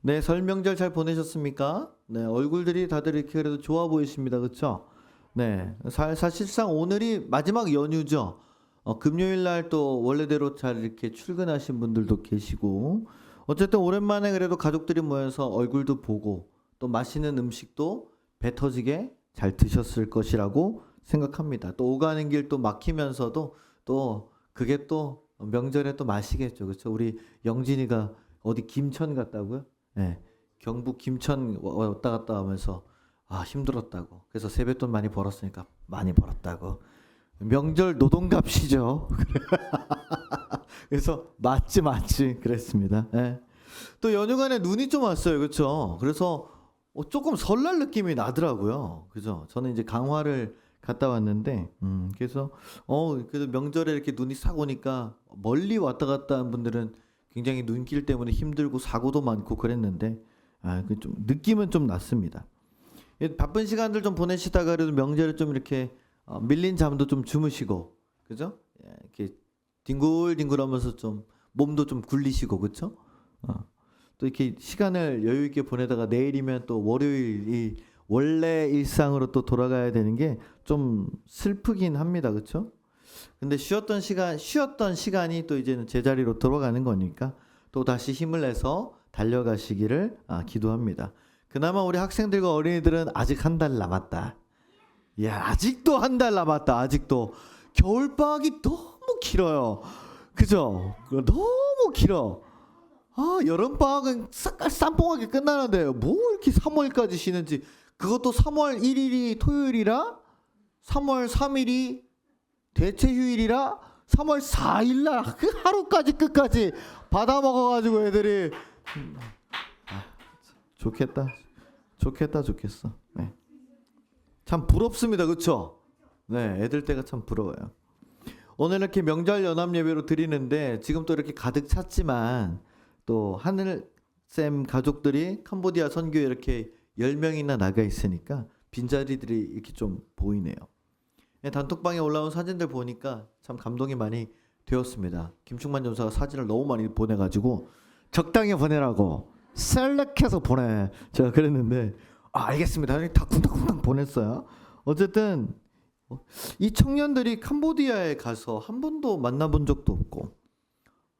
네, 설 명절 잘 보내셨습니까? 네, 얼굴들이 다들 이렇게 그래도 좋아 보이십니다. 그렇죠? 네, 사실상 오늘이 마지막 연휴죠. 금요일 날 또 원래대로 잘 이렇게 출근하신 분들도 계시고, 어쨌든 오랜만에 그래도 가족들이 모여서 얼굴도 보고 또 맛있는 음식도 배 터지게 잘 드셨을 것이라고 생각합니다. 또 오가는 길 또 막히면서도 또 그게 또 명절에 또 마시겠죠. 그렇죠? 우리 영진이가 어디 김천 갔다고요? 네. 경북 김천 왔다 갔다 하면서 힘들었다고. 그래서 세뱃돈 많이 벌었으니까 많이 벌었다고. 명절 노동갑시죠. 그래서 맞지 그랬습니다. 예. 또 연휴간에 눈이 좀 왔어요. 그렇죠? 그래서 조금 설날 느낌이 나더라고요. 그죠? 저는 이제 강화를 갔다 왔는데 그래서 그래도 명절에 이렇게 눈이 싹 오니까 멀리 왔다 갔다 한 분들은 굉장히 눈길 때문에 힘들고 사고도 많고 그랬는데 그 좀 느낌은 좀 났습니다. 바쁜 시간들 좀 보내시다가 그래도 명절에 좀 이렇게 밀린 잠도 좀 주무시고 그죠? 이렇게 뒹굴뒹굴하면서 좀 몸도 좀 굴리시고 그렇죠? 또 이렇게 시간을 여유 있게 보내다가 내일이면 또 월요일이 원래 일상으로 또 돌아가야 되는 게 좀 슬프긴 합니다. 그렇죠? 근데 쉬었던 시간이 또 이제는 제자리로 돌아가는 거니까 또 다시 힘을 내서 달려가시기를 기도합니다. 그나마 우리 학생들과 어린이들은 아직 한 달 남았다. 야, 아직도 한 달 남았다. 아직도 겨울방학이 너무 길어요. 그죠? 너무 길어. 여름방학은 쌈뽕하게 끝나는데 뭐 이렇게 3월까지 쉬는지. 그것도 3월 1일이 토요일이라 3월 3일이 대체 휴일이라 3월 4일날 그 하루까지 끝까지 받아 먹어가지고 애들이 좋겠어. 네. 참 부럽습니다. 그렇죠? 네, 애들 때가 참 부러워요. 오늘 이렇게 명절 연합 예배로 드리는데 지금 또 이렇게 가득 찼지만 또 하늘쌤 가족들이 캄보디아 선교에 이렇게 10명이나 나가 있으니까 빈자리들이 이렇게 좀 보이네요. 단톡방에 올라온 사진들 보니까 참 감동이 많이 되었습니다. 김충만 전사가 사진을 너무 많이 보내가지고 적당히 보내라고 셀렉해서 보내. 제가 그랬는데 알겠습니다. 다쿵다쿵 보냈어요. 어쨌든 이 청년들이 캄보디아에 가서 한 번도 만나본 적도 없고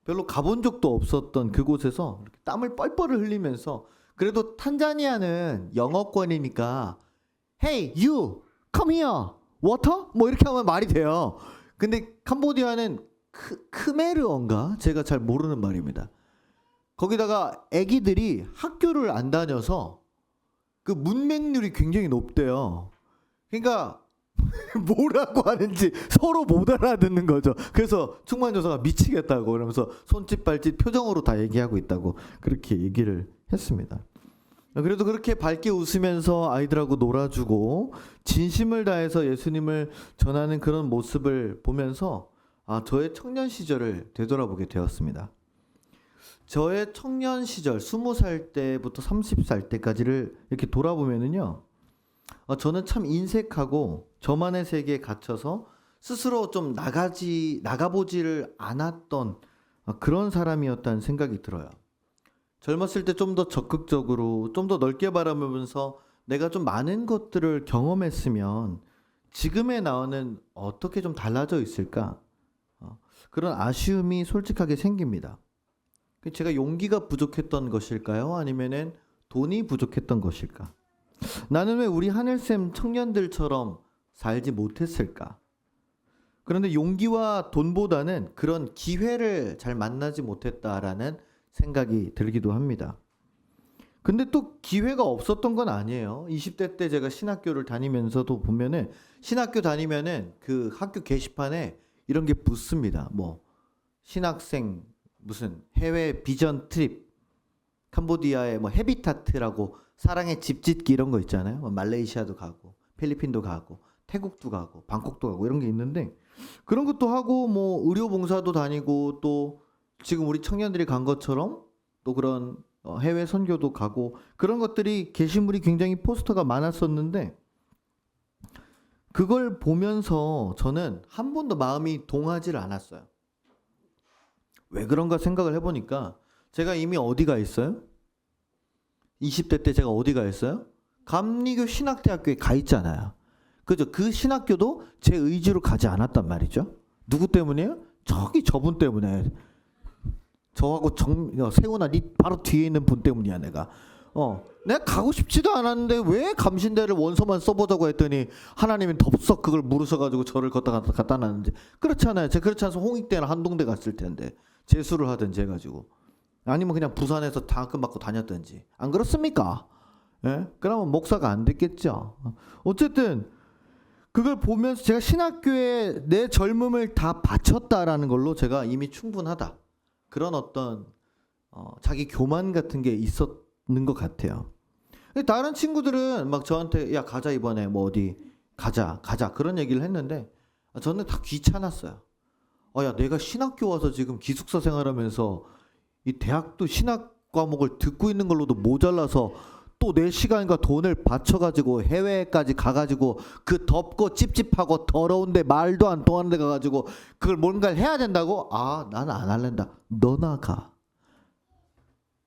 별로 가본 적도 없었던 그곳에서 이렇게 땀을 뻘뻘 흘리면서 그래도 탄자니아는 영어권이니까 Hey you come here water? 뭐 이렇게 하면 말이 돼요. 근데 캄보디아는 크메르어인가? 제가 잘 모르는 말입니다. 거기다가 애기들이 학교를 안 다녀서 그 문맹률이 굉장히 높대요. 그러니까 뭐라고 하는지 서로 못 알아듣는 거죠. 그래서 충만조사가 미치겠다고 그러면서 손짓 발짓 표정으로 다 얘기하고 있다고 그렇게 얘기를 했습니다. 그래도 그렇게 밝게 웃으면서 아이들하고 놀아주고 진심을 다해서 예수님을 전하는 그런 모습을 보면서 저의 청년 시절을 되돌아보게 되었습니다. 저의 청년 시절 20살 때부터 30살 때까지를 이렇게 돌아보면은요. 저는 참 인색하고 저만의 세계에 갇혀서 스스로 좀 나가보지를 않았던 그런 사람이었다는 생각이 들어요. 젊었을 때 좀 더 적극적으로 좀 더 넓게 바라보면서 내가 좀 많은 것들을 경험했으면 지금의 나는 어떻게 좀 달라져 있을까? 그런 아쉬움이 솔직하게 생깁니다. 제가 용기가 부족했던 것일까요? 아니면은 돈이 부족했던 것일까? 나는 왜 우리 하늘쌤 청년들처럼 살지 못했을까? 그런데 용기와 돈보다는 그런 기회를 잘 만나지 못했다라는 생각이 들기도 합니다. 근데 또 기회가 없었던 건 아니에요. 20대 때 제가 신학교를 다니면서도 보면은 신학교 다니면은 그 학교 게시판에 이런 게 붙습니다. 뭐 신학생 무슨 해외 비전 트립 캄보디아의 뭐 헤비타트라고 사랑의 집 짓기 이런 거 있잖아요. 뭐 말레이시아도 가고 필리핀도 가고 태국도 가고 방콕도 가고 이런 게 있는데 그런 것도 하고 뭐 의료 봉사도 다니고 또 지금 우리 청년들이 간 것처럼 또 그런 해외 선교도 가고 그런 것들이 게시물이 굉장히 포스터가 많았었는데 그걸 보면서 저는 한 번도 마음이 동하지를 않았어요. 왜 그런가 생각을 해보니까 제가 이미 어디가 있어요? 20대 때 제가 어디 가 있어요? 감리교 신학대학교에 가 있잖아요. 그죠? 그 신학교도 제 의지로 가지 않았단 말이죠. 누구 때문이에요? 저분 때문에. 저하고 세훈아 니 바로 뒤에 있는 분 때문이야 내가. 내가 가고 싶지도 않았는데 왜 감신대를 원서만 써보자고 했더니 하나님이 덥석 그걸 물으셔가지고 저를 갖다 놨는지. 그렇잖아요. 제가 그렇지 않아서 홍익대나 한동대 갔을 텐데 재수를 하든지 해가지고. 아니면 그냥 부산에서 장학금 받고 다녔든지. 안 그렇습니까? 예? 그러면 목사가 안 됐겠죠. 어쨌든 그걸 보면서 제가 신학교에 내 젊음을 다 바쳤다라는 걸로 제가 이미 충분하다. 그런 어떤 자기 교만 같은 게 있었는 것 같아요. 다른 친구들은 막 저한테 야 가자 이번에 뭐 어디 가자 그런 얘기를 했는데 저는 다 귀찮았어요. 야 내가 신학교 와서 지금 기숙사 생활하면서 이 대학도 신학 과목을 듣고 있는 걸로도 모자라서 또 내 시간과 돈을 바쳐가지고 해외까지 가가지고 그 덥고 찝찝하고 더러운데 말도 안 통하는 데 가가지고 그걸 뭔가를 해야 된다고? 나는 안 할랜다. 너나 가.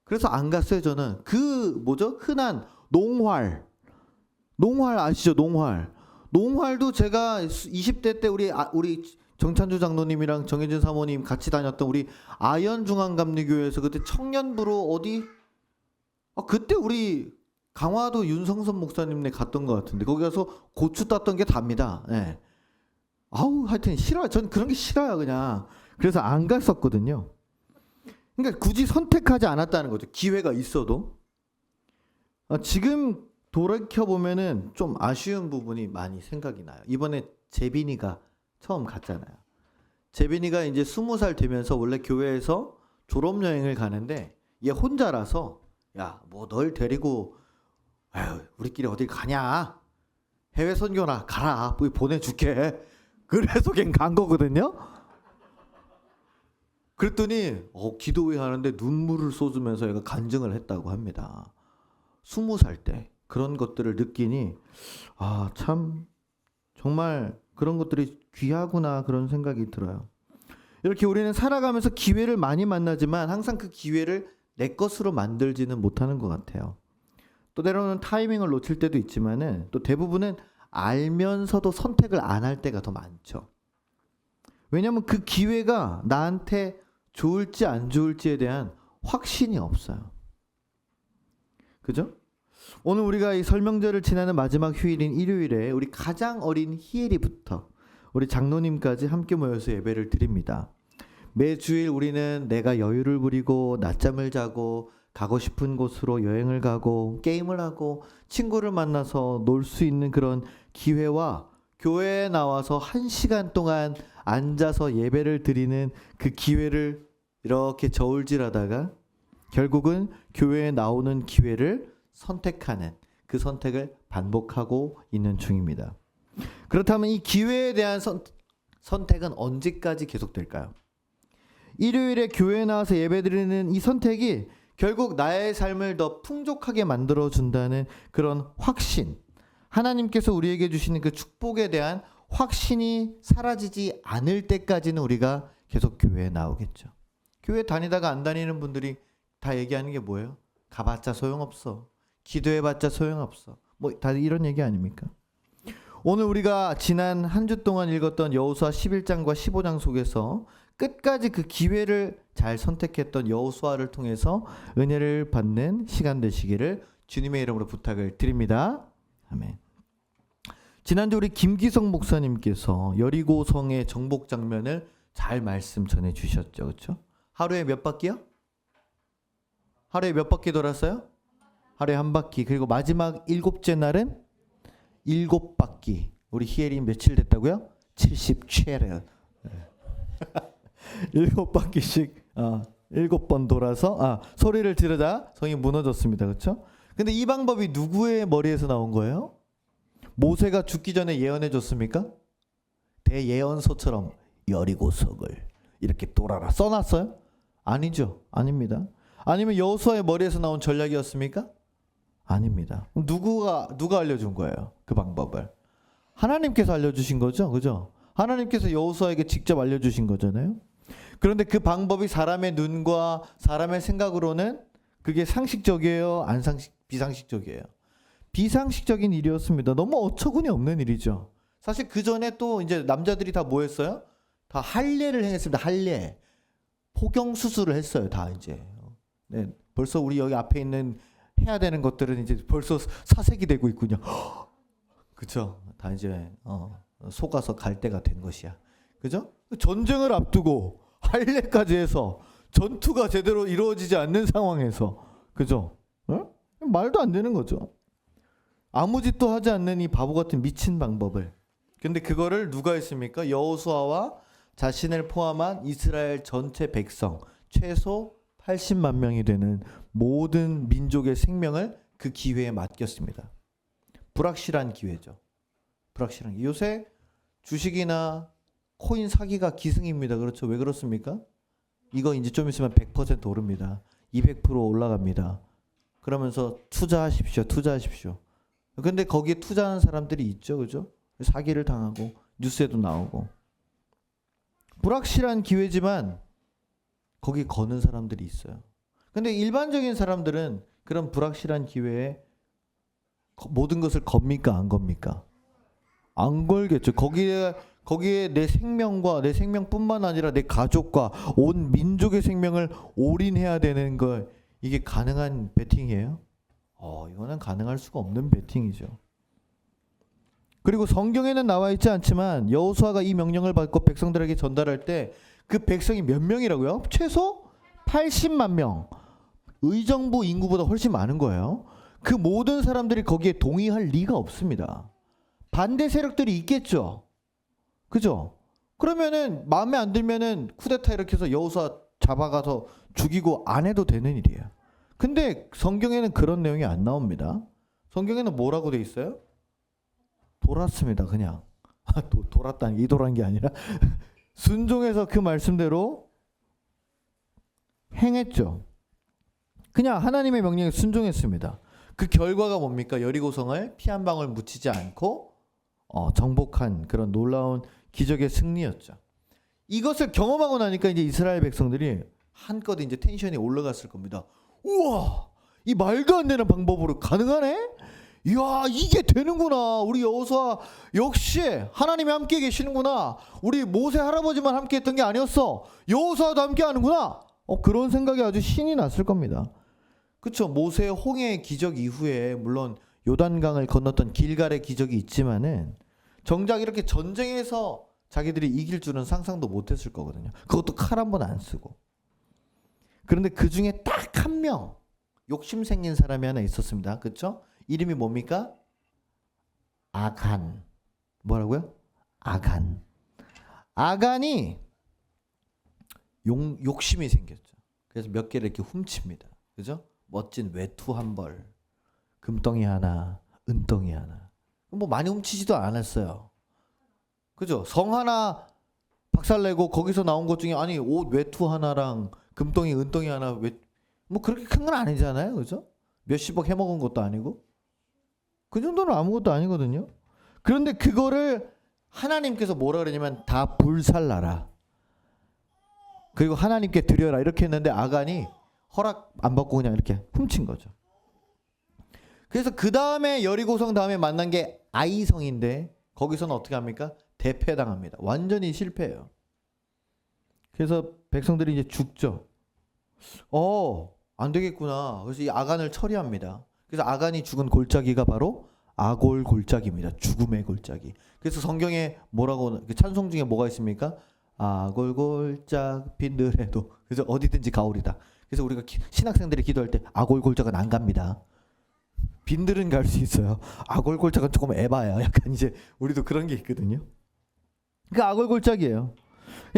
그래서 안 갔어요. 저는 그 흔한 농활 아시죠? 농활도 제가 20대 때 우리 정찬주 장로님이랑 정혜진 사모님 같이 다녔던 우리 아현중앙감리교회에서 그때 청년부로 어디 그때 우리 강화도 윤성선 목사님네 갔던 것 같은데 거기 가서 고추 땄던 게 답니다. 네. 하여튼 싫어요. 전 그런 게 싫어요. 그냥. 그래서 안 갔었거든요. 그러니까 굳이 선택하지 않았다는 거죠. 기회가 있어도. 지금 돌이켜보면은 좀 아쉬운 부분이 많이 생각이 나요. 이번에 재빈이가 처음 갔잖아요. 재빈이가 이제 20살 되면서 원래 교회에서 졸업여행을 가는데 얘 혼자라서 야, 뭐 널 데리고 우리끼리 어딜 가냐? 해외 선교나 가라. 보내줄게. 그래서 걘 간 거거든요. 그랬더니 기도회 하는데 눈물을 쏟으면서 얘가 간증을 했다고 합니다. 20살 때 그런 것들을 느끼니 참 정말 그런 것들이 귀하구나 그런 생각이 들어요. 이렇게 우리는 살아가면서 기회를 많이 만나지만 항상 그 기회를 내 것으로 만들지는 못하는 것 같아요. 또 때로는 타이밍을 놓칠 때도 있지만은 또 대부분은 알면서도 선택을 안 할 때가 더 많죠. 왜냐하면 그 기회가 나한테 좋을지 안 좋을지에 대한 확신이 없어요. 그죠? 오늘 우리가 이 설명절을 지나는 마지막 휴일인 일요일에 우리 가장 어린 희엘이부터 우리 장로님까지 함께 모여서 예배를 드립니다. 매주일 우리는 내가 여유를 부리고 낮잠을 자고 가고 싶은 곳으로 여행을 가고 게임을 하고 친구를 만나서 놀 수 있는 그런 기회와 교회에 나와서 1시간 동안 앉아서 예배를 드리는 그 기회를 이렇게 저울질하다가 결국은 교회에 나오는 기회를 선택하는 그 선택을 반복하고 있는 중입니다. 그렇다면 이 기회에 대한 선택은 언제까지 계속될까요? 일요일에 교회에 나와서 예배드리는 이 선택이 결국 나의 삶을 더 풍족하게 만들어준다는 그런 확신, 하나님께서 우리에게 주시는 그 축복에 대한 확신이 사라지지 않을 때까지는 우리가 계속 교회에 나오겠죠. 교회 다니다가 안 다니는 분들이 다 얘기하는 게 뭐예요? 가봤자 소용없어. 기도해봤자 소용없어. 뭐 다들 이런 얘기 아닙니까? 오늘 우리가 지난 한 주 동안 읽었던 여호수아 11장과 15장 속에서 끝까지 그 기회를 잘 선택했던 여호수아를 통해서 은혜를 받는 시간 되시기를 주님의 이름으로 부탁을 드립니다. 아멘. 지난주 우리 김기성 목사님께서 여리고성의 정복 장면을 잘 말씀 전해 주셨죠. 그렇죠? 하루에 몇 바퀴요? 하루에 몇 바퀴 돌았어요? 하루에 한 바퀴. 그리고 마지막 7째 날은 7바퀴. 우리 희엘이 며칠 됐다고요? 77일. 7바퀴씩 7번 돌아서 소리를 지르자 성이 무너졌습니다. 그렇죠? 근데 이 방법이 누구의 머리에서 나온 거예요? 모세가 죽기 전에 예언해 줬습니까? 대예언서처럼 여리고성을 이렇게 돌아라 써놨어요? 아니죠. 아닙니다. 아니면 여호수아의 머리에서 나온 전략이었습니까? 아닙니다. 누가 알려준 거예요? 그 방법을. 하나님께서 알려주신 거죠. 그죠? 하나님께서 여호수아에게 직접 알려주신 거잖아요. 그런데 그 방법이 사람의 눈과 사람의 생각으로는 그게 상식적이에요? 안 비상식적이에요. 비상식적인 일이었습니다. 너무 어처구니 없는 일이죠. 사실 그 전에 또 이제 남자들이 다 뭐 했어요? 다 할례를 행했습니다. 할례. 포경 수술을 했어요. 다 이제. 네, 벌써 우리 여기 앞에 있는 해야 되는 것들은 이제 벌써 사색이 되고 있군요. 그쵸? 다 이제 속아서 갈 때가 된 것이야. 그죠? 전쟁을 앞두고 할례까지 해서 전투가 제대로 이루어지지 않는 상황에서, 그죠? 말도 안 되는 거죠. 아무 짓도 하지 않는 이 바보 같은 미친 방법을. 근데 그거를 누가 했습니까? 여호수아와 자신을 포함한 이스라엘 전체 백성 최소 80만 명이 되는 모든 민족의 생명을 그 기회에 맡겼습니다. 불확실한 기회죠. 불확실한 기회. 요새 주식이나 코인 사기가 기승입니다. 그렇죠? 왜 그렇습니까? 이거 이제 좀 있으면 100% 오릅니다. 200% 올라갑니다. 그러면서 투자하십시오. 투자하십시오. 근데 거기에 투자하는 사람들이 있죠. 그죠? 사기를 당하고 뉴스에도 나오고. 불확실한 기회지만 거기 거는 사람들이 있어요. 근데 일반적인 사람들은 그런 불확실한 기회에 모든 것을 겁니까? 안 겁니까? 안 걸겠죠. 거기에 내 생명과 내 생명뿐만 아니라 내 가족과 온 민족의 생명을 올인해야 되는 걸, 이게 가능한 베팅이에요? 이거는 가능할 수가 없는 베팅이죠. 그리고 성경에는 나와 있지 않지만 여호수아가 이 명령을 받고 백성들에게 전달할 때 그 백성이 몇 명이라고요? 최소 80만 명. 의정부 인구보다 훨씬 많은 거예요. 그 모든 사람들이 거기에 동의할 리가 없습니다. 반대 세력들이 있겠죠. 그죠? 그러면은 마음에 안 들면은 쿠데타 이렇게 해서 여호수아 잡아가서 죽이고 안 해도 되는 일이에요. 근데 성경에는 그런 내용이 안 나옵니다. 성경에는 뭐라고 돼 있어요? 돌았습니다. 그냥. 돌았다는 게 이돌한 게 아니라 순종해서 그 말씀대로 행했죠. 그냥 하나님의 명령에 순종했습니다. 그 결과가 뭡니까? 여리고성을 피 한 방울 묻히지 않고 정복한 그런 놀라운 기적의 승리였죠. 이것을 경험하고 나니까 이제 이스라엘 백성들이 한껏 이제 텐션이 올라갔을 겁니다. 우와, 이 말도 안 되는 방법으로 가능하네? 이야, 이게 되는구나. 우리 여호수아 역시 하나님이 함께 계시는구나. 우리 모세 할아버지만 함께 했던 게 아니었어. 여호수아도 함께 하는구나. 그런 생각이 아주 신이 났을 겁니다. 그렇죠. 모세의 홍해의 기적 이후에 물론 요단강을 건넜던 길갈의 기적이 있지만은 정작 이렇게 전쟁에서 자기들이 이길 줄은 상상도 못했을 거거든요. 그것도 칼 한 번 안 쓰고. 그런데 그 중에 딱 한 명 욕심 생긴 사람이 하나 있었습니다. 그렇죠? 이름이 뭡니까? 아간. 뭐라고요? 아간. 아간이 욕심이 생겼죠. 그래서 몇 개를 이렇게 훔칩니다. 그죠? 멋진 외투 한 벌, 금덩이 하나, 은덩이 하나. 뭐 많이 훔치지도 않았어요. 그죠? 성 하나 박살내고 거기서 나온 것 중에 아니 옷 외투 하나랑 금덩이, 은덩이 하나 뭐 그렇게 큰 건 아니잖아요. 그죠? 몇십억 해먹은 것도 아니고. 그 정도는 아무것도 아니거든요. 그런데 그거를 하나님께서 뭐라 그러냐면 다 불살라라. 그리고 하나님께 드려라. 이렇게 했는데 아간이 허락 안 받고 그냥 이렇게 훔친 거죠. 그래서 그 다음에 여리고성 다음에 만난 게 아이성인데 거기서는 어떻게 합니까? 대패당합니다. 완전히 실패해요. 그래서 백성들이 이제 죽죠. 안 되겠구나. 그래서 이 아간을 처리합니다. 그래서 아간이 죽은 골짜기가 바로 아골 골짜기입니다. 죽음의 골짜기. 그래서 성경에 뭐라고 찬송 중에 뭐가 있습니까? 아골 골짝 빈들에도. 그래서 어디든지 가오리다. 그래서 우리가 신학생들이 기도할 때 아골 골짝은 안 갑니다. 빈들은 갈 수 있어요. 아골 골짝은 조금 에바야. 약간 이제 우리도 그런 게 있거든요. 그 아골 골짝이에요.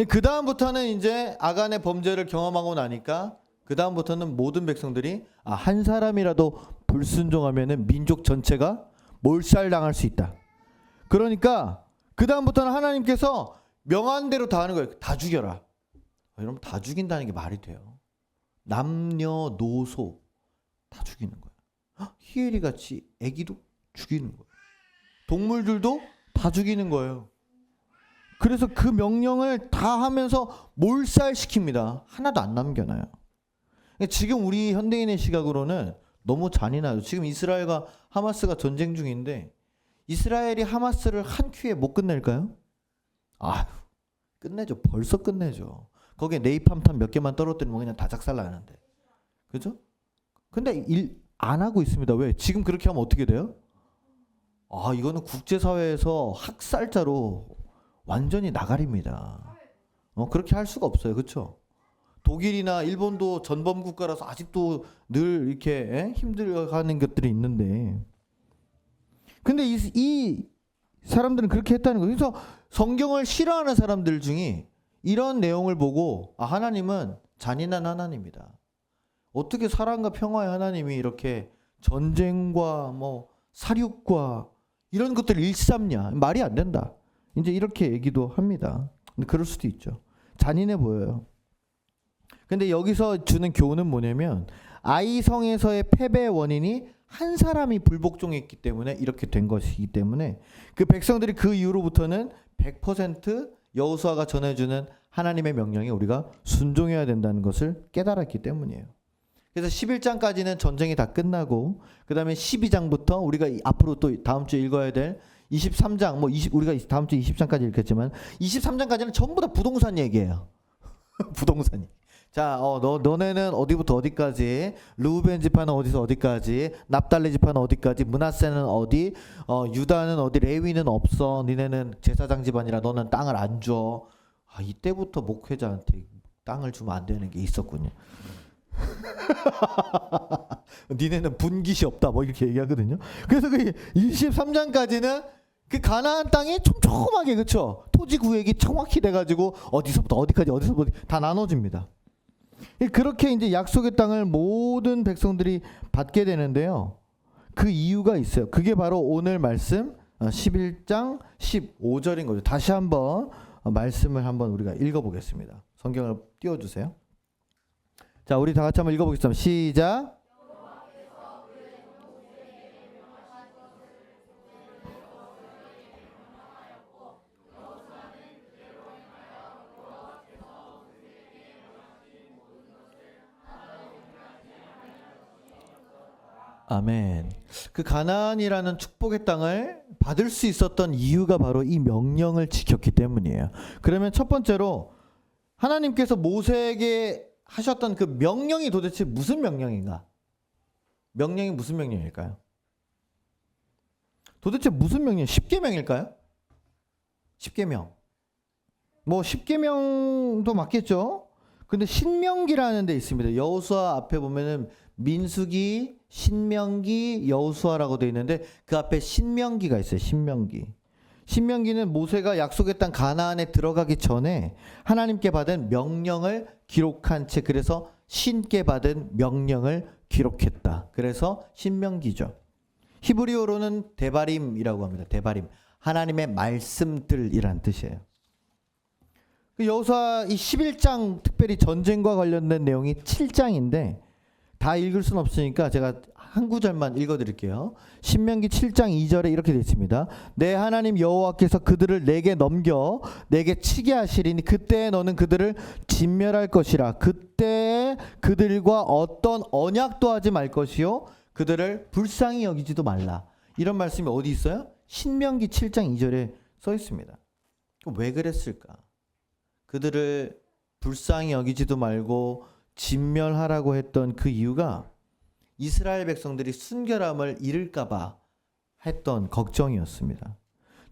그 다음부터는 이제 아간의 범죄를 경험하고 나니까 그 다음부터는 모든 백성들이 한 사람이라도 불순종하면은 민족 전체가 몰살당할 수 있다. 그러니까 그 다음부터는 하나님께서 명한 대로 다 하는 거예요. 다 죽여라. 여러분 다 죽인다는 게 말이 돼요. 남녀노소 다 죽이는 거예요. 히에리 같이 애기도 죽이는 거예요. 동물들도 다 죽이는 거예요. 그래서 그 명령을 다 하면서 몰살시킵니다. 하나도 안 남겨놔요. 지금 우리 현대인의 시각으로는 너무 잔인하죠. 지금 이스라엘과 하마스가 전쟁 중인데 이스라엘이 하마스를 한 큐에 못 끝낼까요? 아휴, 끝내죠. 벌써 끝내죠. 거기에 네이팜탄 몇 개만 떨어뜨리면 그냥 다 작살나는데. 그죠? 근데 일 안 하고 있습니다. 왜? 지금 그렇게 하면 어떻게 돼요? 아, 이거는 국제사회에서 학살자로 완전히 나가립니다. 그렇게 할 수가 없어요. 그렇죠? 독일이나 일본도 전범 국가라서 아직도 늘 이렇게 힘들어하는 것들이 있는데, 근데 이 사람들은 그렇게 했다는 거예요. 그래서 성경을 싫어하는 사람들 중에 이런 내용을 보고 아, 하나님은 잔인한 하나님이다. 어떻게 사랑과 평화의 하나님이 이렇게 전쟁과 뭐 살육과 이런 것들을 일삼냐. 말이 안 된다. 이제 이렇게 얘기도 합니다. 근데 그럴 수도 있죠. 잔인해 보여요. 근데 여기서 주는 교훈은 뭐냐면 아이성에서의 패배의 원인이 한 사람이 불복종했기 때문에 이렇게 된 것이기 때문에 그 백성들이 그 이후로부터는 100% 여호수아가 전해주는 하나님의 명령에 우리가 순종해야 된다는 것을 깨달았기 때문이에요. 그래서 11장까지는 전쟁이 다 끝나고 그 다음에 12장부터 우리가 앞으로 또 다음 주에 읽어야 될 23장 우리가 다음 주 20장까지 읽겠지만 23장까지는 전부 다 부동산 얘기예요. 부동산이. 자, 너네는 어디부터 어디까지, 르우벤 지파는 어디서 어디까지, 납달리 지파는 어디까지, 므낫세는 어디, 유다는 어디, 레위는 없어. 니네는 제사장 집안이라 너는 땅을 안 줘. 아, 이때부터 목회자한테 땅을 주면 안 되는 게 있었군요. 니네는 분깃이 없다 뭐 이렇게 얘기하거든요. 그래서 그 23장까지는 그 가나안 땅이 촘촘하게 그렇죠. 토지 구획이 정확히 돼가지고 어디서부터 어디까지 어디서부터 다 나눠집니다. 그렇게 이제 약속의 땅을 모든 백성들이 받게 되는데요. 그 이유가 있어요. 그게 바로 오늘 말씀 11장 15절인 거죠. 다시 한번 말씀을 한번 우리가 읽어보겠습니다. 성경을 띄워주세요. 자, 우리 다 같이 한번 읽어보겠습니다. 시작. 아멘. 그 가나안이라는 축복의 땅을 받을 수 있었던 이유가 바로 이 명령을 지켰기 때문이에요. 그러면 첫 번째로 하나님께서 모세에게 하셨던 그 명령이 도대체 무슨 명령인가? 명령이 무슨 명령일까요? 도대체 무슨 명령? 10계명일까요? 10계명. 뭐 10계명도 맞겠죠? 근데 신명기라는 데 있습니다. 여호수아 앞에 보면은 민수기, 신명기, 여호수아라고 되어 있는데 그 앞에 신명기가 있어요. 신명기. 신명기는 모세가 약속의 땅 가나안에 들어가기 전에 하나님께 받은 명령을 기록한 책, 그래서 신께 받은 명령을 기록했다. 그래서 신명기죠. 히브리어로는 데바림이라고 합니다. 데바림. 하나님의 말씀들이란 뜻이에요. 여호수아 이 11장 특별히 전쟁과 관련된 내용이 7장인데 다 읽을 수는 없으니까 제가 한 구절만 읽어드릴게요. 신명기 7장 2절에 이렇게 되어 있습니다. 내 하나님 여호와께서 그들을 내게 넘겨 내게 치게 하시리니 그때 너는 그들을 진멸할 것이라. 그때 그들과 어떤 언약도 하지 말 것이요 그들을 불쌍히 여기지도 말라. 이런 말씀이 어디 있어요? 신명기 7장 2절에 써 있습니다. 왜 그랬을까? 그들을 불쌍히 여기지도 말고 진멸하라고 했던 그 이유가 이스라엘 백성들이 순결함을 잃을까봐 했던 걱정이었습니다.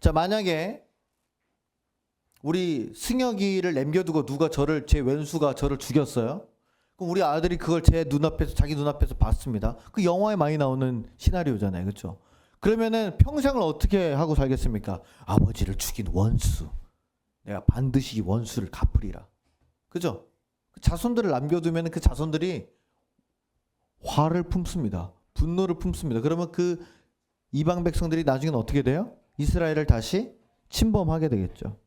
자, 만약에 우리 승혁이를 남겨두고 누가 제 왼수가 저를 죽였어요. 그럼 우리 아들이 그걸 제 눈앞에서, 자기 눈앞에서 봤습니다. 그 영화에 많이 나오는 시나리오잖아요. 그렇죠? 그러면은 평생을 어떻게 하고 살겠습니까? 아버지를 죽인 원수. 내가 반드시 이 원수를 갚으리라. 그죠? 자손들을 남겨두면 그 자손들이 화를 품습니다. 분노를 품습니다. 그러면 그 이방 백성들이 나중에는 어떻게 돼요? 이스라엘을 다시 침범하게 되겠죠.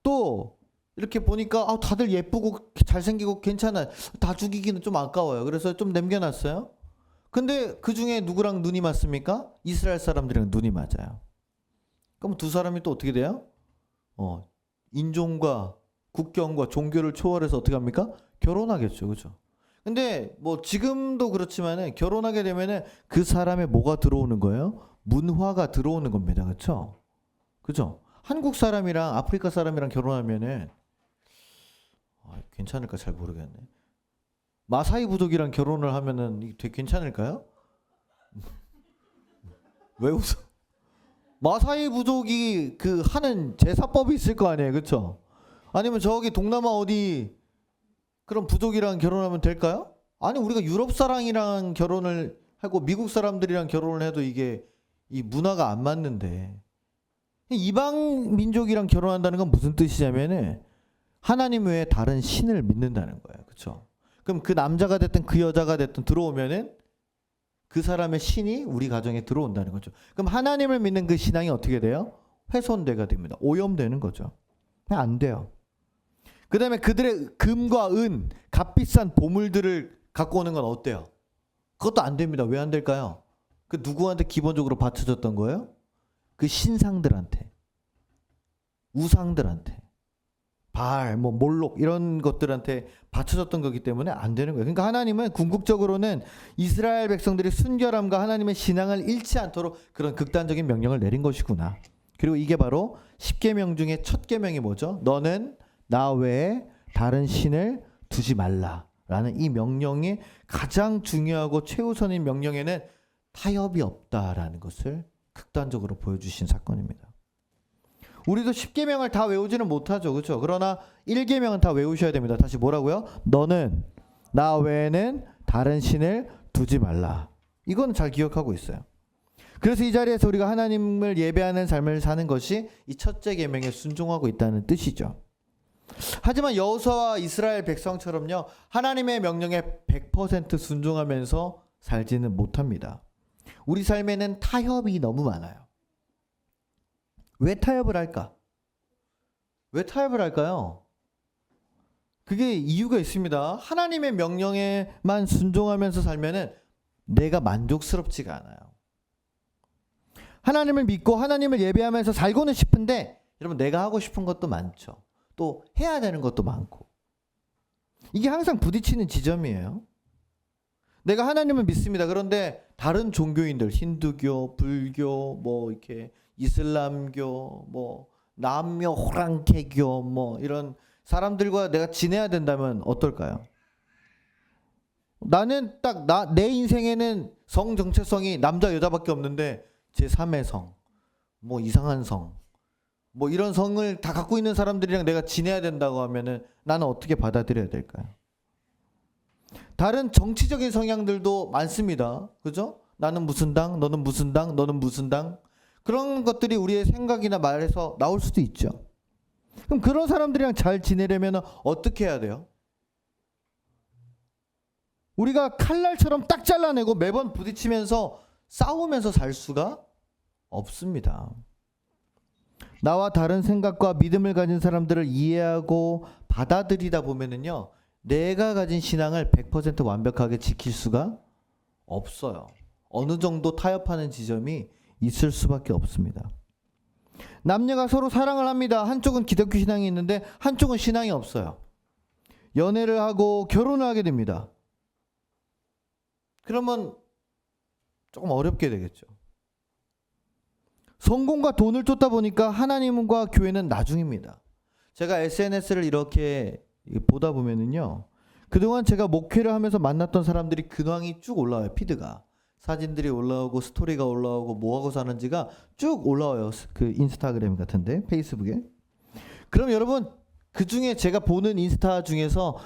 또 이렇게 보니까 다들 예쁘고 잘생기고 괜찮아요. 다 죽이기는 좀 아까워요. 그래서 좀 남겨놨어요. 근데 그 중에 누구랑 눈이 맞습니까? 이스라엘 사람들이랑 눈이 맞아요. 그럼 두 사람이 또 어떻게 돼요? 인종과 국경과 종교를 초월해서 어떻게 합니까? 결혼하겠죠. 그죠? 근데 뭐 지금도 그렇지만은 결혼하게 되면은 그 사람의 뭐가 들어오는 거예요? 문화가 들어오는 겁니다. 그렇죠? 그죠? 한국 사람이랑 아프리카 사람이랑 결혼하면은 괜찮을까 잘 모르겠네. 마사이 부족이랑 결혼을 하면은 이게 되게 괜찮을까요? 왜 웃어? 마사이 부족이 그 하는 제사법이 있을 거 아니에요, 그렇죠? 아니면 저기 동남아 어디 그런 부족이랑 결혼하면 될까요? 아니 우리가 유럽 사람이랑 결혼을 하고 미국 사람들이랑 결혼을 해도 이게 이 문화가 안 맞는데 이방 민족이랑 결혼한다는 건 무슨 뜻이냐면은 하나님 외에 다른 신을 믿는다는 거예요, 그렇죠? 그럼 그 남자가 됐든 그 여자가 됐든 들어오면은 그 사람의 신이 우리 가정에 들어온다는 거죠. 그럼 하나님을 믿는 그 신앙이 어떻게 돼요? 훼손돼가 됩니다. 오염되는 거죠. 안 돼요. 그 다음에 그들의 금과 은, 값비싼 보물들을 갖고 오는 건 어때요? 그것도 안 됩니다. 왜 안 될까요? 그 누구한테 기본적으로 바쳐졌던 거예요? 그 신상들한테, 우상들한테, 바알, 뭐 몰록 이런 것들한테 바쳐졌던 거기 때문에 안 되는 거예요. 그러니까 하나님은 궁극적으로는 이스라엘 백성들이 순결함과 하나님의 신앙을 잃지 않도록 그런 극단적인 명령을 내린 것이구나. 그리고 이게 바로 10계명 중에 첫 계명이 뭐죠? 너는 나 외에 다른 신을 두지 말라라는 이 명령이 가장 중요하고 최우선인 명령에는 타협이 없다라는 것을 극단적으로 보여주신 사건입니다. 우리도 10계명을 다 외우지는 못하죠. 그렇죠? 그러나 1계명은 다 외우셔야 됩니다. 다시 뭐라고요? 너는 나 외에는 다른 신을 두지 말라. 이건 잘 기억하고 있어요. 그래서 이 자리에서 우리가 하나님을 예배하는 삶을 사는 것이 이 첫째 계명에 순종하고 있다는 뜻이죠. 하지만 여호수아와 이스라엘 백성처럼요, 하나님의 명령에 100% 순종하면서 살지는 못합니다. 우리 삶에는 타협이 너무 많아요. 왜 타협을 할까? 왜 타협을 할까요? 그게 이유가 있습니다. 하나님의 명령에만 순종하면서 살면은 내가 만족스럽지가 않아요. 하나님을 믿고 하나님을 예배하면서 살고는 싶은데 여러분 내가 하고 싶은 것도 많죠. 또 해야 되는 것도 많고. 이게 항상 부딪히는 지점이에요. 내가 하나님을 믿습니다. 그런데 다른 종교인들, 힌두교, 불교, 뭐 이렇게 이슬람교, 뭐 남녀 호랑개교, 뭐 이런 사람들과 내가 지내야 된다면 어떨까요? 나는 딱 내 인생에는 성 정체성이 남자 여자밖에 없는데 제3의 성, 뭐 이상한 성, 뭐 이런 성을 다 갖고 있는 사람들이랑 내가 지내야 된다고 하면은 나는 어떻게 받아들여야 될까요? 다른 정치적인 성향들도 많습니다. 그죠? 나는 무슨 당, 너는 무슨 당, 너는 무슨 당. 그런 것들이 우리의 생각이나 말에서 나올 수도 있죠. 그럼 그런 사람들이랑 잘 지내려면 어떻게 해야 돼요? 우리가 칼날처럼 딱 잘라내고 매번 부딪히면서 싸우면서 살 수가 없습니다. 나와 다른 생각과 믿음을 가진 사람들을 이해하고 받아들이다 보면은요, 내가 가진 신앙을 100% 완벽하게 지킬 수가 없어요. 어느 정도 타협하는 지점이 있을 수밖에 없습니다. 남녀가 서로 사랑을 합니다. 한쪽은 기독교 신앙이 있는데 한쪽은 신앙이 없어요. 연애를 하고 결혼을 하게 됩니다. 그러면 조금 어렵게 되겠죠. 성공과 돈을 쫓다 보니까 하나님과 교회는 나중입니다. 제가 SNS를 이렇게 보다 보면은요, 그동안 제가 목회를 하면서 만났던 사람들이 근황이 쭉 올라와요. 피드가 사진들이 올라오고 스토리가 올라오고 뭐하고 사는지가 쭉 올라와요. 그 인스타그램 같은데, 페이스북에. 그럼 여러분, 그 중에 제가 보는 인스타 중에서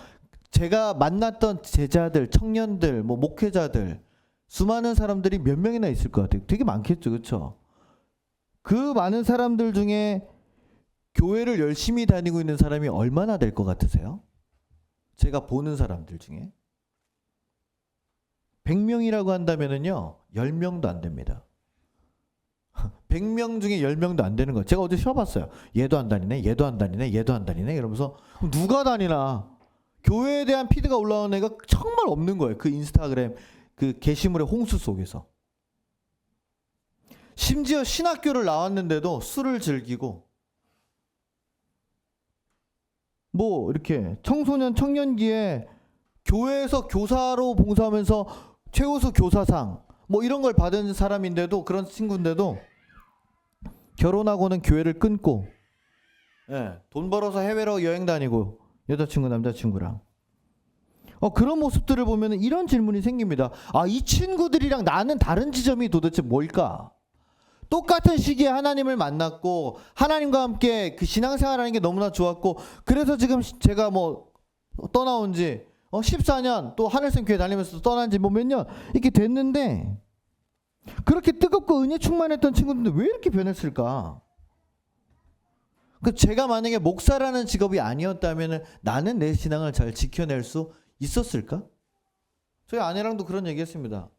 제가 만났던 제자들, 청년들, 뭐 목회자들, 수많은 사람들이 몇 명이나 있을 것 같아요. 되게 많겠죠, 그렇죠? 그 많은 사람들 중에 교회를 열심히 다니고 있는 사람이 얼마나 될 것 같으세요? 제가 보는 사람들 중에 100명이라고 한다면은요, 10명도 안 됩니다. 100명 중에 10명도 안 되는 거예요. 제가 어제 쉬어봤어요. 얘도 안 다니네, 얘도 안 다니네, 얘도 안 다니네 이러면서 누가 다니나. 교회에 대한 피드가 올라오는 애가 정말 없는 거예요. 그 인스타그램 그 게시물의 홍수 속에서. 심지어 신학교를 나왔는데도 술을 즐기고 뭐 이렇게 청소년 청년기에 교회에서 교사로 봉사하면서 최우수 교사상 뭐 이런 걸 받은 사람인데도, 그런 친구인데도 결혼하고는 교회를 끊고, 돈 벌어서 해외로 여행 다니고 여자친구 남자친구랑 그런 모습들을 보면 이런 질문이 생깁니다. 이 친구들이랑 나는 다른 지점이 도대체 뭘까? 똑같은 시기에 하나님을 만났고 하나님과 함께 그 신앙생활하는 게 너무나 좋았고, 그래서 지금 제가 뭐 떠나온 지 14년, 또 하늘샘 교회 다니면서 떠난 지 뭐 몇 년 이렇게 됐는데, 그렇게 뜨겁고 은혜 충만했던 친구들인데 왜 이렇게 변했을까? 제가 만약에 목사라는 직업이 아니었다면 나는 내 신앙을 잘 지켜낼 수 있었을까? 저희 아내랑도 그런 얘기 했습니다.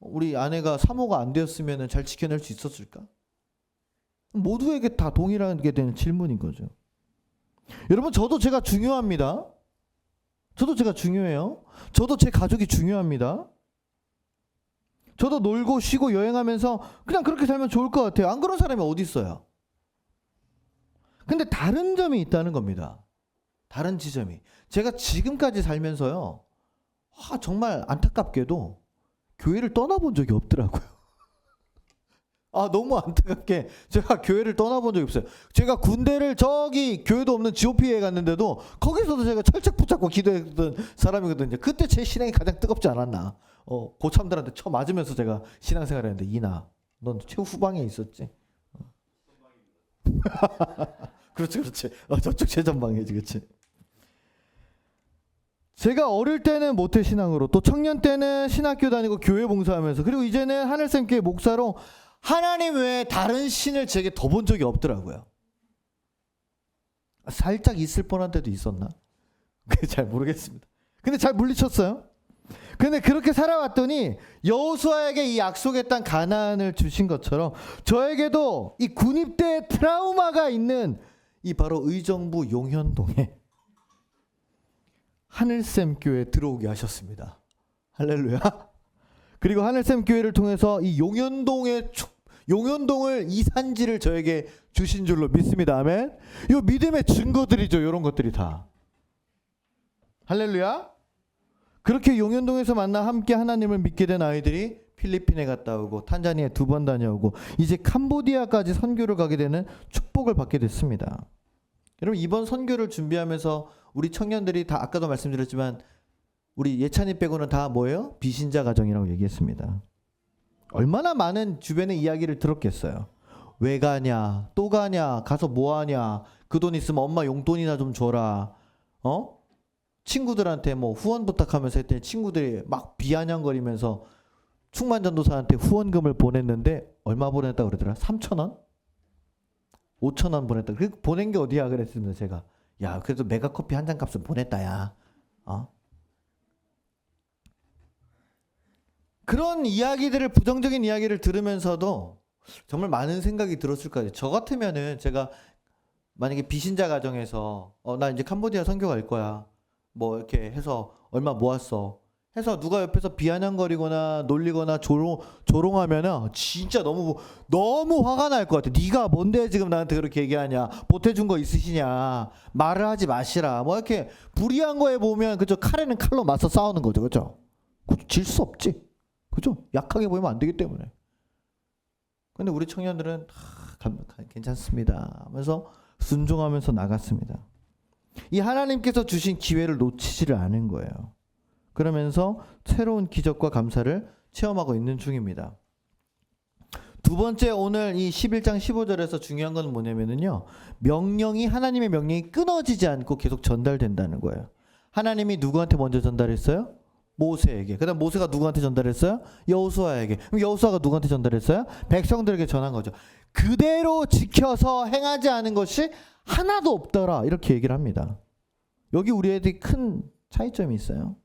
우리 아내가 사모가 안 되었으면 잘 지켜낼 수 있었을까? 모두에게 다 동일하게 되는 질문인 거죠. 여러분, 저도 제가 중요합니다. 저도 제가 중요해요. 저도 제 가족이 중요합니다. 저도 놀고 쉬고 여행하면서 그냥 그렇게 살면 좋을 것 같아요. 안 그런 사람이 어디 있어요? 근데 다른 점이 있다는 겁니다. 다른 지점이. 제가 지금까지 살면서요, 정말 안타깝게도 교회를 떠나본 적이 없더라고요. 너무 안타깝게 제가 교회를 떠나본 적이 없어요. 제가 군대를 저기 교회도 없는 GOP에 갔는데도 거기서도 제가 철책 붙잡고 기도했던 사람이거든요. 그때 제 신앙이 가장 뜨겁지 않았나. 고참들한테 쳐 맞으면서 제가 신앙생활을 했는데, 이나 넌 최후방에 있었지. 그렇지. 저쪽 최전방이지, 그렇지. 제가 어릴 때는 모태신앙으로, 또 청년 때는 신학교 다니고 교회 봉사하면서, 그리고 이제는 하늘샘 교회 목사로 하나님 외에 다른 신을 제게 더 본 적이 없더라고요. 살짝 있을 뻔한 때도 있었나? 그게 잘 모르겠습니다. 근데 잘 물리쳤어요. 근데 그렇게 살아왔더니 여호수아에게 이 약속의 땅 가나안을 주신 것처럼 저에게도 이 군입대 트라우마가 있는 이 바로 의정부 용현동에 하늘샘 교회에 들어오게 하셨습니다. 할렐루야. 그리고 하늘샘 교회를 통해서 이 용현동을 이 산지를 저에게 주신 줄로 믿습니다. 아멘. 이 믿음의 증거들이죠. 이런 것들이 다. 할렐루야. 그렇게 용현동에서 만나 함께 하나님을 믿게 된 아이들이 필리핀에 갔다 오고 탄자니아에 2번 다녀오고 이제 캄보디아까지 선교를 가게 되는 축복을 받게 됐습니다. 여러분, 이번 선교를 준비하면서 우리 청년들이 다 아까도 말씀드렸지만 우리 예찬이 빼고는 다 뭐예요? 비신자 가정이라고 얘기했습니다. 얼마나 많은 주변의 이야기를 들었겠어요. 왜 가냐? 또 가냐? 가서 뭐 하냐? 그 돈 있으면 엄마 용돈이나 좀 줘라. 친구들한테 뭐 후원 부탁하면서 했더니 친구들이 막 비아냥거리면서 충만전도사한테 후원금을 보냈는데 얼마 보냈다고 그러더라? 3,000원? 5,000원 보냈다. 그 보낸 게 어디야? 그랬습니다. 제가. 야, 그래도 메가커피 한 잔 값은 보냈다, 야. 그런 이야기들을, 부정적인 이야기를 들으면서도 정말 많은 생각이 들었을 거예요. 저 같으면은 제가 만약에 비신자 가정에서 나 이제 캄보디아 선교 갈 거야. 뭐 이렇게 해서 얼마 모았어. 해서 누가 옆에서 비아냥거리거나 놀리거나 조롱하면은 진짜 너무 화가 날 것 같아. 네가 뭔데 지금 나한테 그렇게 얘기하냐? 보태준 거 있으시냐? 말을 하지 마시라. 뭐 이렇게 불의한 거에 보면 그죠? 칼에는 칼로 맞서 싸우는 거죠, 그죠? 질 수 없지, 그죠? 약하게 보이면 안 되기 때문에. 근데 우리 청년들은 괜찮습니다 하면서 순종하면서 나갔습니다. 이 하나님께서 주신 기회를 놓치지를 않은 거예요. 그러면서 새로운 기적과 감사를 체험하고 있는 중입니다. 두 번째, 오늘 이 11장 15절에서 중요한 건 뭐냐면요, 하나님의 명령이 끊어지지 않고 계속 전달된다는 거예요. 하나님이 누구한테 먼저 전달했어요? 모세에게. 그다음 모세가 누구한테 전달했어요? 여호수아에게. 그럼 여호수아가 누구한테 전달했어요? 백성들에게 전한 거죠. 그대로 지켜서 행하지 않은 것이 하나도 없더라, 이렇게 얘기를 합니다. 여기 우리 애들이 큰 차이점이 있어요.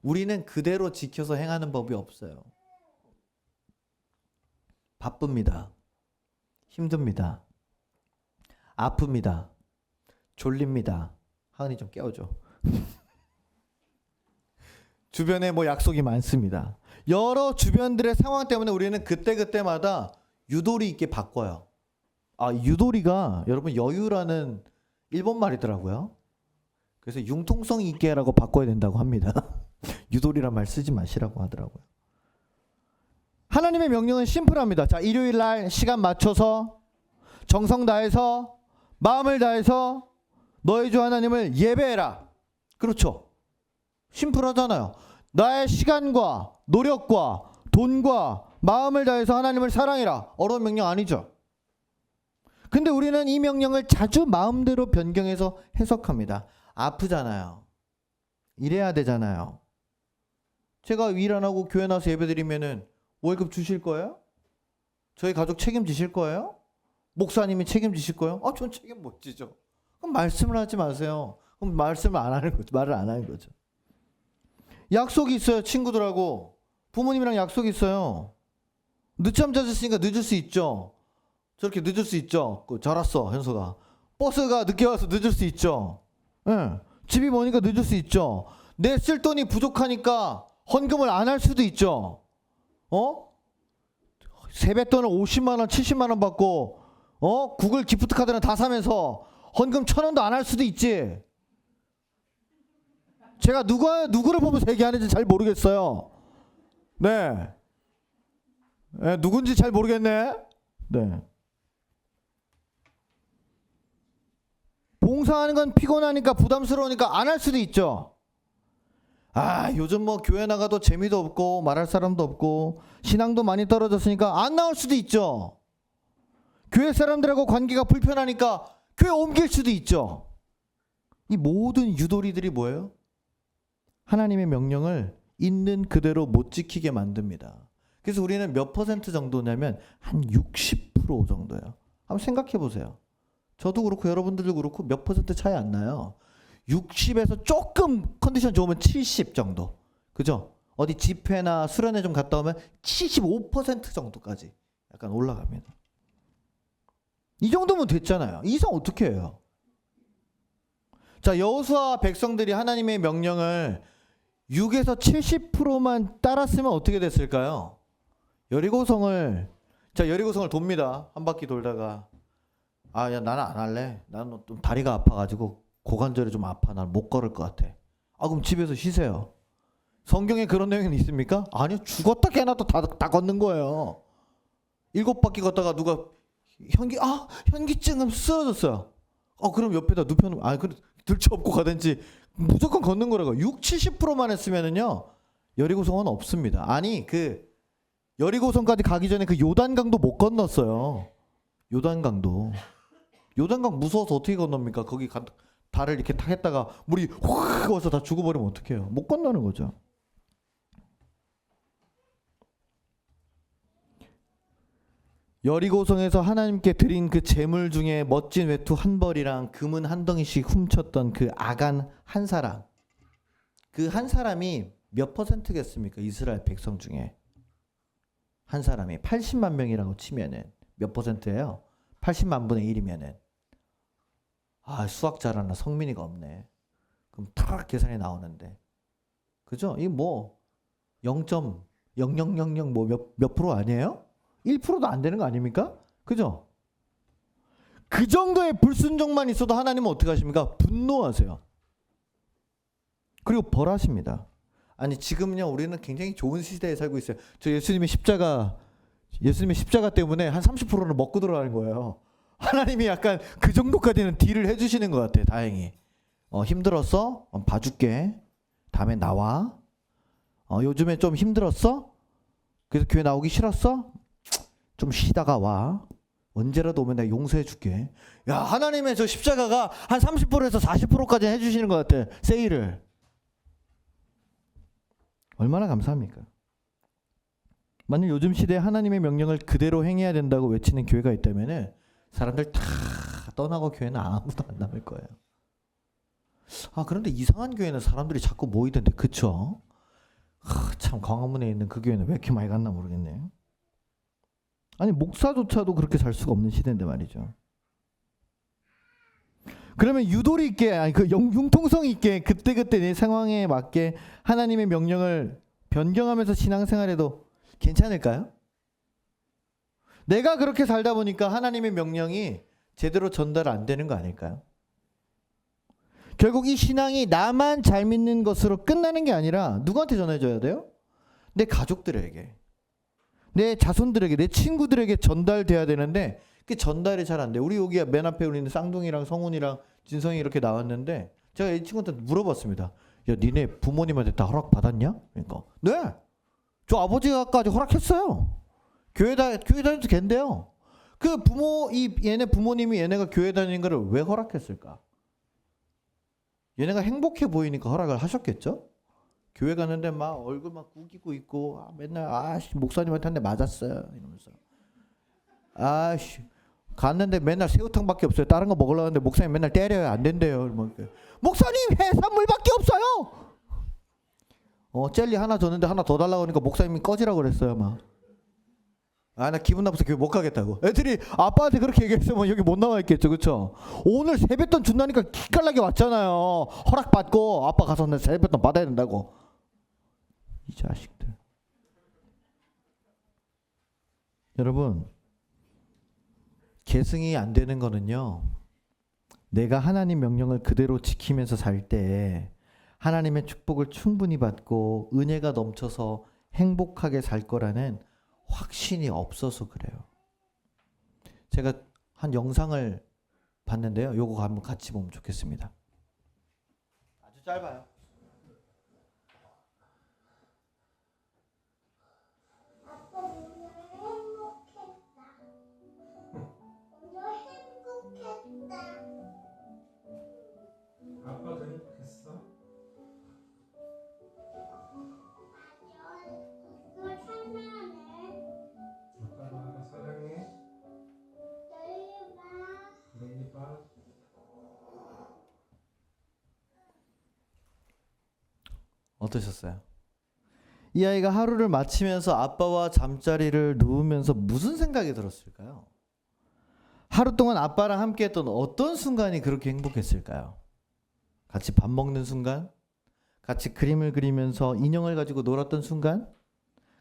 우리는 그대로 지켜서 행하는 법이 없어요. 바쁩니다. 힘듭니다. 아픕니다. 졸립니다. 하은이 좀 깨워줘. 주변에 뭐 약속이 많습니다. 여러 주변들의 상황 때문에 우리는 그때그때마다 유도리 있게 바꿔요. 유도리가 여러분 여유라는 일본 말이더라고요. 그래서 융통성 있게라고 바꿔야 된다고 합니다. 유도리란 말 쓰지 마시라고 하더라고요. 하나님의 명령은 심플합니다. 자, 일요일 날 시간 맞춰서 정성 다해서 마음을 다해서 너의 주 하나님을 예배해라. 그렇죠. 심플하잖아요. 나의 시간과 노력과 돈과 마음을 다해서 하나님을 사랑해라. 어려운 명령 아니죠. 근데 우리는 이 명령을 자주 마음대로 변경해서 해석합니다. 아프잖아요. 일해야 되잖아요. 제가 일 안 하고 교회 나와서 예배드리면은 월급 주실 거예요? 저희 가족 책임지실 거예요? 목사님이 책임지실 거예요? 전 책임 못 지죠. 그럼 말씀을 하지 마세요. 그럼 말씀을 안 하는 거죠. 말을 안 하는 거죠. 약속이 있어요. 친구들하고 부모님이랑 약속이 있어요. 늦잠 잤으니까 늦을 수 있죠. 저렇게 늦을 수 있죠. 잘 왔어, 현서가. 버스가 늦게 와서 늦을 수 있죠. 예. 집이 머니까 늦을 수 있죠. 내 쓸 돈이 부족하니까 헌금을 안 할 수도 있죠. 세뱃돈을 50만 원, 70만 원 받고 구글 기프트 카드는 다 사면서 헌금 1,000원도 안 할 수도 있지. 제가 누구를 보면서 얘기하는지 잘 모르겠어요. 네. 누군지 잘 모르겠네. 네. 봉사하는 건 피곤하니까 부담스러우니까 안 할 수도 있죠. 요즘 뭐 교회 나가도 재미도 없고 말할 사람도 없고 신앙도 많이 떨어졌으니까 안 나올 수도 있죠. 교회 사람들하고 관계가 불편하니까 교회 옮길 수도 있죠. 이 모든 유도리들이 뭐예요? 하나님의 명령을 있는 그대로 못 지키게 만듭니다. 그래서 우리는 몇 퍼센트 정도냐면 한 60% 정도예요. 한번 생각해 보세요. 저도 그렇고 여러분들도 그렇고 몇 퍼센트 차이 안 나요. 60에서 조금 컨디션 좋으면 70 정도. 그죠? 어디 집회나 수련회 좀 갔다 오면 75% 정도까지 약간 올라갑니다. 이 정도면 됐잖아요. 이 이상 어떻게 해요? 자, 여호수아와 백성들이 하나님의 명령을 6에서 70%만 따랐으면 어떻게 됐을까요? 여리고성을 돕니다. 한 바퀴 돌다가 야, 나는 안 할래. 나는 좀 다리가 아파가지고 고관절이 좀 아파. 난 못 걸을 것 같아. 그럼 집에서 쉬세요. 성경에 그런 내용이 있습니까? 아니요. 죽었다 깨나도 다 걷는 거예요. 7바퀴 걷다가 누가 현기증은 쓰러졌어요. 그럼 옆에다 눕혀놓으면 들쳐업고 가든지 무조건 걷는 거라고. 6, 70%만 했으면은요 여리고성은 없습니다. 그 여리고성까지 가기 전에 그 요단강도 못 건넜어요. 요단강 무서워서 어떻게 건넙니까? 거기 발을 이렇게 탁 했다가 물이 확 와서 다 죽어버리면 어떡해요? 못 건너는 거죠. 여리고성에서 하나님께 드린 그 제물 중에 멋진 외투 한 벌이랑 금은 한 덩이씩 훔쳤던 그 아간 한 사람. 그 한 사람이 몇 퍼센트겠습니까? 이스라엘 백성 중에. 한 사람이 80만 명이라고 치면은 몇 퍼센트예요? 80만 분의 1이면은. 수학 잘하나 성민이가 없네. 그럼 탁 계산이 나오는데. 그죠? 이 뭐 0.0000 뭐 몇 프로 아니에요? 1%도 안 되는 거 아닙니까? 그죠? 그 정도의 불순종만 있어도 하나님은 어떻게 하십니까? 분노하세요. 그리고 벌하십니다. 지금요 우리는 굉장히 좋은 시대에 살고 있어요. 예수님의 십자가 때문에 한 30%는 먹고 들어가는 거예요. 하나님이 약간 그 정도까지는 딜을 해주시는 것 같아. 다행히. 힘들었어? 봐줄게. 다음에 나와. 요즘에 좀 힘들었어? 그래서 교회 나오기 싫었어? 좀 쉬다가 와. 언제라도 오면 내가 용서해 줄게. 야, 하나님의 저 십자가가 한 30%에서 40%까지 해주시는 것 같아. 세일을. 얼마나 감사합니까? 만약 요즘 시대에 하나님의 명령을 그대로 행해야 된다고 외치는 교회가 있다면 사람들 다 떠나고 교회는 아무도 안 남을 거예요. 그런데 이상한 교회는 사람들이 자꾸 모이던데, 그쵸? 참 광화문에 있는 그 교회는 왜 이렇게 많이 갔나 모르겠네요. 목사조차도 그렇게 살 수가 없는 시대인데 말이죠. 그러면 유도리 있게, 융통성 있게 그때그때 내 상황에 맞게 하나님의 명령을 변경하면서 신앙생활해도 괜찮을까요? 내가 그렇게 살다 보니까 하나님의 명령이 제대로 전달 안 되는 거 아닐까요? 결국 이 신앙이 나만 잘 믿는 것으로 끝나는 게 아니라 누구한테 전해줘야 돼요? 내 가족들에게, 내 자손들에게, 내 친구들에게 전달돼야 되는데 그 전달이 잘 안 돼. 우리 여기 맨 앞에 우리는 쌍둥이랑 성훈이랑 진성이 이렇게 나왔는데 제가 이 친구한테 물어봤습니다. 야, 니네 부모님한테 다 허락 받았냐? 그러니까 네, 저 아버지가까지 허락했어요. 교회 다니면서 걘데요. 그 얘네 부모님이 얘네가 교회 다니는 거를 왜 허락했을까? 얘네가 행복해 보이니까 허락을 하셨겠죠? 교회 가는데 막 얼굴 막 구기고 있고 맨날 목사님한테 한 대 맞았어요 이러면서 갔는데 맨날 새우탕밖에 없어요. 다른 거 먹으려고 하는데 목사님 맨날 때려요. 안 된대요. 목사님 해산물밖에 없어요. 젤리 하나 줬는데 하나 더 달라고 하니까 목사님이 꺼지라고 그랬어요. 막. 나 기분 나빠서 교회 못 가겠다고. 애들이 아빠한테 그렇게 얘기했으면 여기 못 나와 있겠죠. 그렇죠? 오늘 세뱃돈 준다니까 기깔나게 왔잖아요. 허락받고 아빠 가서 세뱃돈 받아야 된다고. 이 자식들. 여러분, 계승이 안 되는 거는요, 내가 하나님 명령을 그대로 지키면서 살 때 하나님의 축복을 충분히 받고 은혜가 넘쳐서 행복하게 살 거라는 확신이 없어서 그래요. 제가 한 영상을 봤는데요. 요거 한번 같이 보면 좋겠습니다. 아주 짧아요. 아빠도 행복했어? 아빠가 사랑해. 내일 봐. 어떠셨어요? 이 아이가 하루를 마치면서 아빠와 잠자리를 누우면서 무슨 생각이 들었을까요? 하루 동안 아빠랑 함께 했던 어떤 순간이 그렇게 행복했을까요? 같이 밥 먹는 순간? 같이 그림을 그리면서 인형을 가지고 놀았던 순간?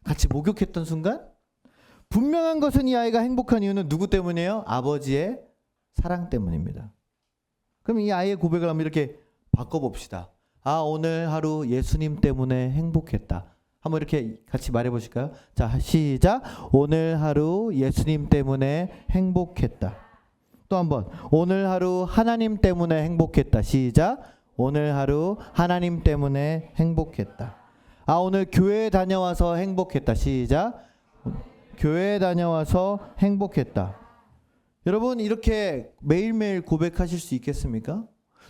같이 목욕했던 순간? 분명한 것은 이 아이가 행복한 이유는 누구 때문이에요? 아버지의 사랑 때문입니다. 그럼 이 아이의 고백을 한번 이렇게 바꿔봅시다. 오늘 하루 예수님 때문에 행복했다. 한번 이렇게 같이 말해보실까요? 자, 시작. 오늘 하루 예수님 때문에 행복했다. 또 한번. 오늘 하루 하나님 때문에 행복했다. 시작. 오늘 하루 하나님 때문에 행복했다. 오늘 교회 다녀와서 행복했다. 시작. 교회 다녀와서 행복했다. 여러분, 이렇게 매일매일 고백하실 수 있겠습니까?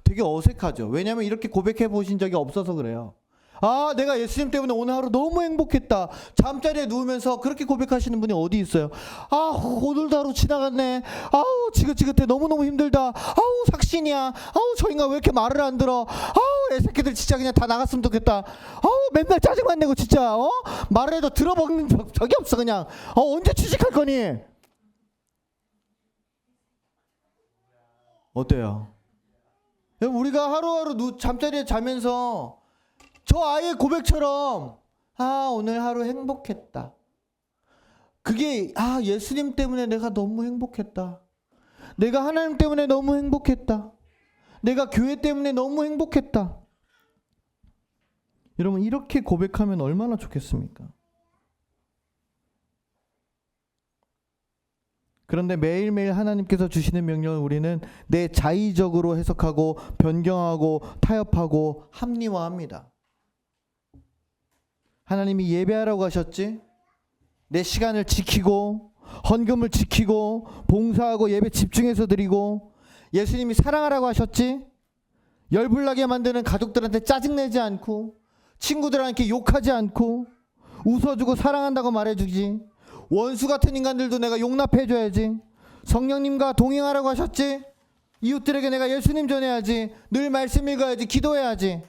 되게 어색하죠. 왜냐하면 이렇게 고백해 보신 적이 없어서 그래요. 내가 예수님 때문에 오늘 하루 너무 행복했다. 잠자리에 누우면서 그렇게 고백하시는 분이 어디 있어요? 오늘도 하루 지나갔네. 지긋지긋해. 너무너무 힘들다. 삭신이야. 저 인간 왜 이렇게 말을 안 들어. 애새끼들 진짜 그냥 다 나갔으면 좋겠다. 맨날 짜증만 내고 진짜 말을 해도 들어먹는 적이 없어. 그냥 언제 취직할 거니? 어때요? 우리가 하루하루 잠자리에 자면서 저 아이의 고백처럼 오늘 하루 행복했다. 그게 예수님 때문에 내가 너무 행복했다. 내가 하나님 때문에 너무 행복했다. 내가 교회 때문에 너무 행복했다. 여러분, 이렇게 고백하면 얼마나 좋겠습니까? 그런데 매일매일 하나님께서 주시는 명령을 우리는 내 자의적으로 해석하고 변경하고 타협하고 합리화합니다. 하나님이 예배하라고 하셨지? 내 시간을 지키고 헌금을 지키고 봉사하고 예배 집중해서 드리고, 예수님이 사랑하라고 하셨지? 열불나게 만드는 가족들한테 짜증내지 않고 친구들한테 욕하지 않고 웃어주고 사랑한다고 말해주지. 원수 같은 인간들도 내가 용납해줘야지. 성령님과 동행하라고 하셨지? 이웃들에게 내가 예수님 전해야지. 늘 말씀 읽어야지. 기도해야지.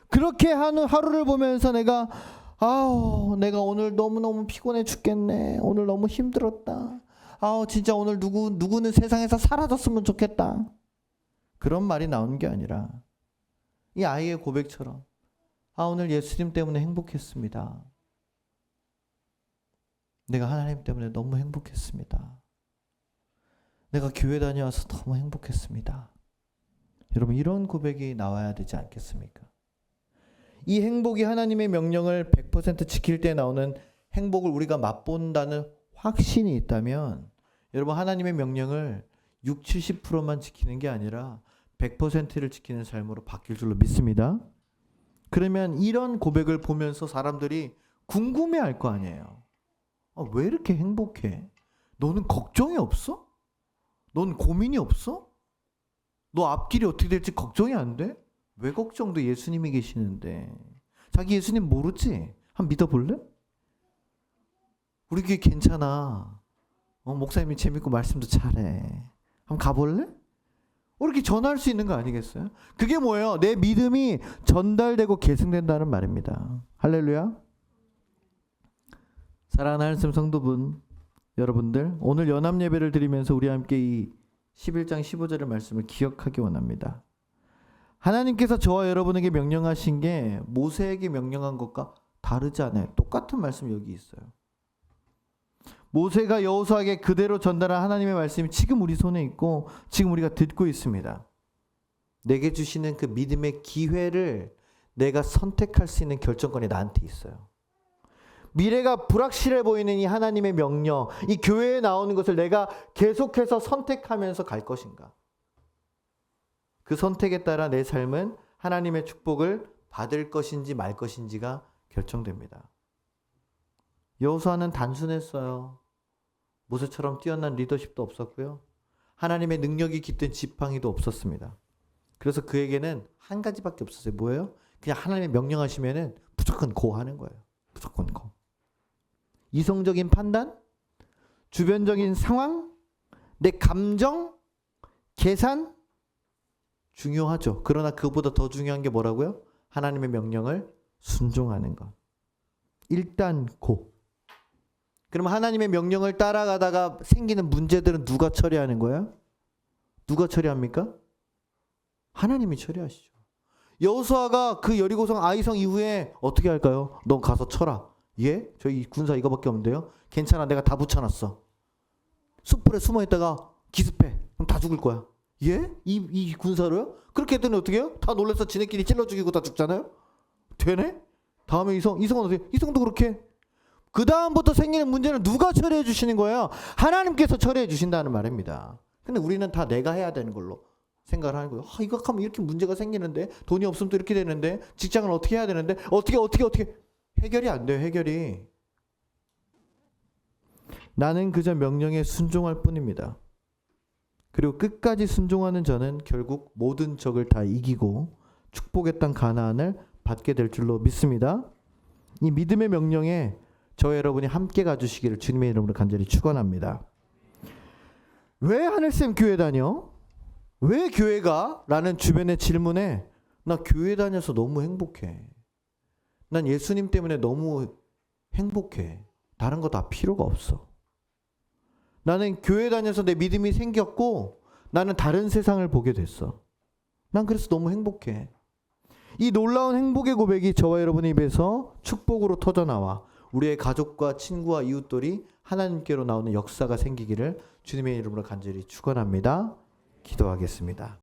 그렇게 하는 하루를 보면서 내가 오늘 너무너무 피곤해 죽겠네. 오늘 너무 힘들었다. 진짜 오늘 누구는 세상에서 사라졌으면 좋겠다. 그런 말이 나오는 게 아니라 이 아이의 고백처럼 오늘 예수님 때문에 행복했습니다. 내가 하나님 때문에 너무 행복했습니다. 내가 교회 다녀와서 너무 행복했습니다. 여러분 이런 고백이 나와야 되지 않겠습니까? 이 행복이 하나님의 명령을 100% 지킬 때 나오는 행복을 우리가 맛본다는 확신이 있다면 여러분 하나님의 명령을 60, 70%만 지키는 게 아니라 100%를 지키는 삶으로 바뀔 줄로 믿습니다. 그러면 이런 고백을 보면서 사람들이 궁금해할 거 아니에요. 왜 이렇게 행복해? 너는 걱정이 없어? 넌 고민이 없어? 너 앞길이 어떻게 될지 걱정이 안 돼? 왜 걱정도 예수님이 계시는데. 자기 예수님 모르지? 한번 믿어볼래? 우리 교회 괜찮아. 목사님이 재밌고 말씀도 잘해. 한번 가볼래? 이렇게 전할 수 있는 거 아니겠어요? 그게 뭐예요? 내 믿음이 전달되고 계승된다는 말입니다. 할렐루야. 사랑하는 하나님 성도분 여러분들, 오늘 연합 예배를 드리면서 우리 함께 이 11장 15절의 말씀을 기억하기 원합니다. 하나님께서 저와 여러분에게 명령하신 게 모세에게 명령한 것과 다르지 않아요. 똑같은 말씀이 여기 있어요. 모세가 여호수아에게 그대로 전달한 하나님의 말씀이 지금 우리 손에 있고 지금 우리가 듣고 있습니다. 내게 주시는 그 믿음의 기회를 내가 선택할 수 있는 결정권이 나한테 있어요. 미래가 불확실해 보이는 이 하나님의 명령, 이 교회에 나오는 것을 내가 계속해서 선택하면서 갈 것인가? 그 선택에 따라 내 삶은 하나님의 축복을 받을 것인지 말 것인지가 결정됩니다. 여호수아는 단순했어요. 모세처럼 뛰어난 리더십도 없었고요. 하나님의 능력이 깃든 지팡이도 없었습니다. 그래서 그에게는 한 가지밖에 없었어요. 뭐예요? 그냥 하나님의 명령하시면은 무조건 고 하는 거예요. 무조건 고. 이성적인 판단, 주변적인 상황, 내 감정, 계산 중요하죠. 그러나 그보다 더 중요한 게 뭐라고요? 하나님의 명령을 순종하는 것. 일단 고. 그럼 하나님의 명령을 따라가다가 생기는 문제들은 누가 처리하는 거야? 누가 처리합니까? 하나님이 처리하시죠. 여호수아가 그 여리고성 아이성 이후에 어떻게 할까요? 넌 가서 쳐라. 예? 저희 군사 이거밖에 없는데요. 괜찮아, 내가 다 붙여놨어. 숲풀에 숨어있다가 기습해. 그럼 다 죽을 거야. 예? 이 군사로요? 그렇게 했더니 어떻게 해요? 다 놀라서 지네끼리 찔러 죽이고 다 죽잖아요? 되네? 다음에 이성은 어떻게 해요? 이성도 그렇게. 그 다음부터 생기는 문제는 누가 처리해 주시는 거예요? 하나님께서 처리해 주신다는 말입니다. 근데 우리는 다 내가 해야 되는 걸로 생각을 하는 거예요. 이거 하면 이렇게 문제가 생기는데, 돈이 없으면 또 이렇게 되는데, 직장을 어떻게 해야 되는데, 어떻게 해결이 안 돼요. 해결이. 나는 그저 명령에 순종할 뿐입니다. 그리고 끝까지 순종하는 저는 결국 모든 적을 다 이기고 축복의 땅 가나안을 받게 될 줄로 믿습니다. 이 믿음의 명령에 저 여러분이 함께 가주시기를 주님의 이름으로 간절히 축원합니다. 왜 하늘쌤 교회 다녀? 왜 교회 가? 라는 주변의 질문에 나 교회 다녀서 너무 행복해. 난 예수님 때문에 너무 행복해. 다른 거 다 필요가 없어. 나는 교회 다녀서 내 믿음이 생겼고 나는 다른 세상을 보게 됐어. 난 그래서 너무 행복해. 이 놀라운 행복의 고백이 저와 여러분의 입에서 축복으로 터져나와 우리의 가족과 친구와 이웃들이 하나님께로 나오는 역사가 생기기를 주님의 이름으로 간절히 축원합니다. 기도하겠습니다.